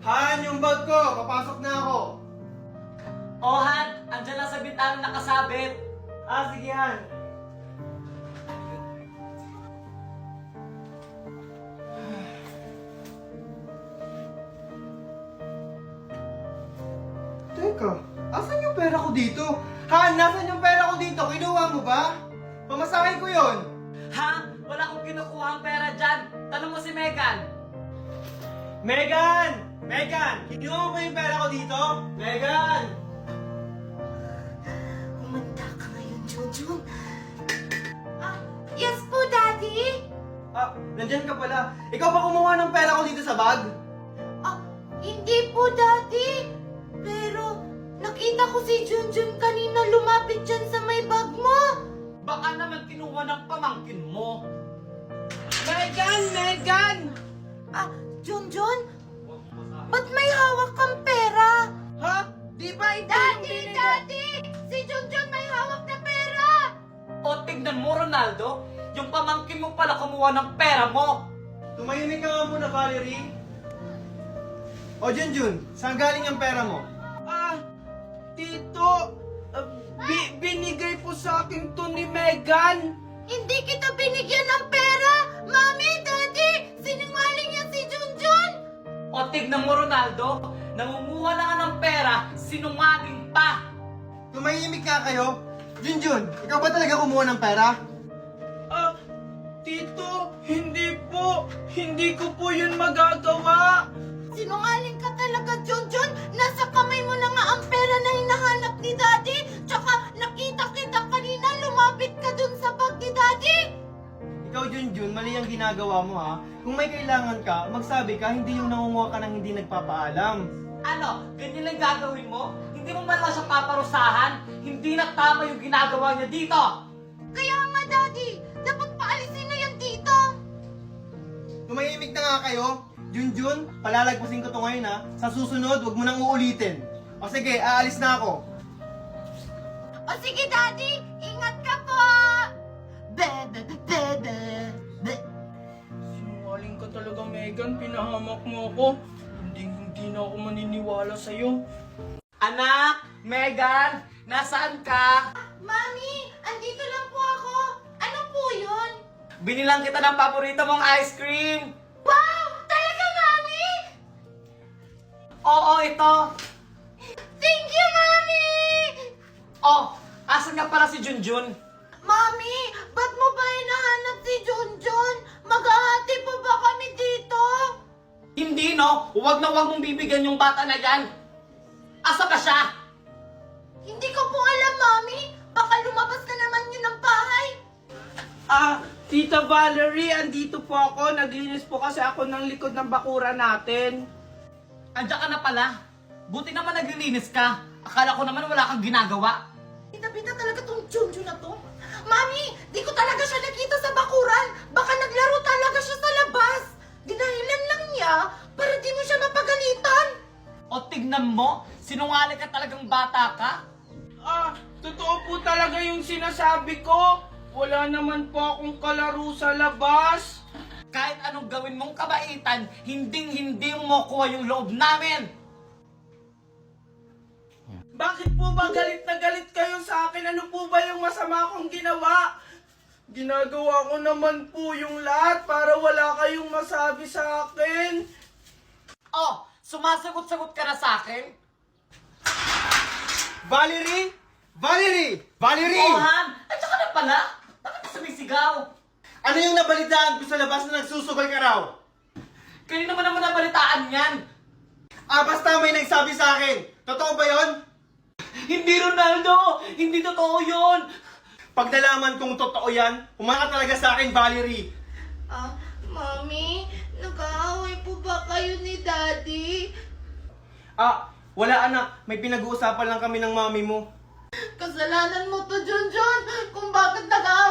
Han, yung bag ko! Papasok na ako! Oh, Han! Andyan lang sa bintana nakasabit. Ah, sige Han. Teka, asan yung pera ko dito? Han, nasan yung pera ko dito? Kinuha mo ba? Pamasahe ko yon. Ha? Wala akong kinukuha ang pera dyan. Tanong mo si Megan. Megan! Megan! Kinuha mo ba yung pera ko dito? Megan! Umanda ka ngayon, Junjun. Yes po, Daddy. Ah, nandyan ka pala. Ikaw ba kumuha ng pera ko dito sa bag? Hindi po, Daddy. Pero, nakita ko si Junjun kanina lumapit dyan sa may bag mo. Baka naman kinuha ng pamangkin mo. Megan! Megan! Junjun? Ba't may hawak kang pera? Ha? Di ba ito yung Daddy! binigay? Daddy! Si Junjun may hawak na pera! O tignan mo, Ronaldo. Yung pamangkin mo pala kumuha ng pera mo. Tumahimik ka nga muna, Valerie. O, Junjun, saan galing ang pera mo? Tito, binigay po sa akin to ni Megan. Hindi kita binigyan ng pera! Mami! Daddy! Sinungaling yan si Junjun! O tignan mo, Ronaldo. Nangunguha na ka ng pera, sinungaling pa. Tumahimik ka kayo? Junjun, ikaw ba talaga kumuha ng pera? Tito, hindi po. Hindi ko po yun magagawa. Sinungaling ka talaga, Junjun! Nasa kamay mo na nga ang pera na hinahanap ni Daddy! Tsaka nakita kita kanina, lumapit ka dun sa bag ni Daddy! Ikaw, Junjun, mali ang ginagawa mo ha. Kung may kailangan ka, magsabi ka, hindi yung nangunguha ka ng hindi nagpapaalam. Ano, ganyan lang gagawin mo? Hindi mo man lang siya paparusahan? Hindi na tama yung ginagawa niya dito. Kaya nga, Daddy! Dapat paalisin na yan dito! Tumahimik na nga kayo. Junjun, palalagpasin ko to ngayon ha. Sa susunod, wag mo nang uulitin. O sige, aalis na ako. O sige, Daddy! Ingat ka po! Sinungaling ka talaga, Megan. Pinahamak mo ako. Hindi na ako maniniwala sa'yo. Anak, Megan, nasaan ka? Mami! Andito lang po ako! Ano po yun? Binilang kita ng paborito mong ice cream. Wow! Talaga, Mami! Oo, ito. Thank you, Mami! Oh, asan nga pala si Junjun? Mami, ba't mo ba hinahanap si Junjun? Maghahati pa ba kami dito? Hindi, no? Huwag na huwag mong bibigyan yung bata na yan. Asa ba siya? Hindi ko po alam, Mami. Baka lumabas na naman yun ng bahay. Tita Valerie, andito po ako. Naglinis po kasi ako ng likod ng bakura natin. Andiyan ka na pala. Buti naman naglilinis ka. Akala ko naman wala kang ginagawa. Bita-bita talaga tong Junjun na to. Mami, di ko talaga siya nakita sa bakuran. Baka naglaro talaga siya sa labas. Dinahilan lang niya para di mo siya mapagalitan. O tignan mo, sinungaling ka talagang bata ka. Totoo po talaga yung sinasabi ko. Wala naman po akong kalaro sa labas. Kahit anong gawin mong kabaitan, hindi mo kuha yung loob namin. Bakit po ba galit na galit kayo sa akin? Ano po ba yung masama kong ginawa? Ginagawa ko naman po yung lahat para wala kayong masabi sa akin. Oh, sumasagot-sagot ka na sa akin? Valerie! Valerie! Valerie! Oh, Han, andiyan ka na pala. Bakit ka sumisigaw? Ano yung nabalitaan ko sa labas na nagsusugal ka raw? Kanina mo naman nabalitaan yan. Basta may nagsabi sa akin. Totoo ba yon? Hindi, Ronaldo! Hindi totoo yun! Pag nalaman kong totoo yan, humanga talaga sa akin, Valerie. Mami, nag-aaway po ba kayo ni Daddy? Wala anak. May pinag-uusapan lang kami ng mami mo. Kasalanan mo to, Junjun, kung bakit nag-aaway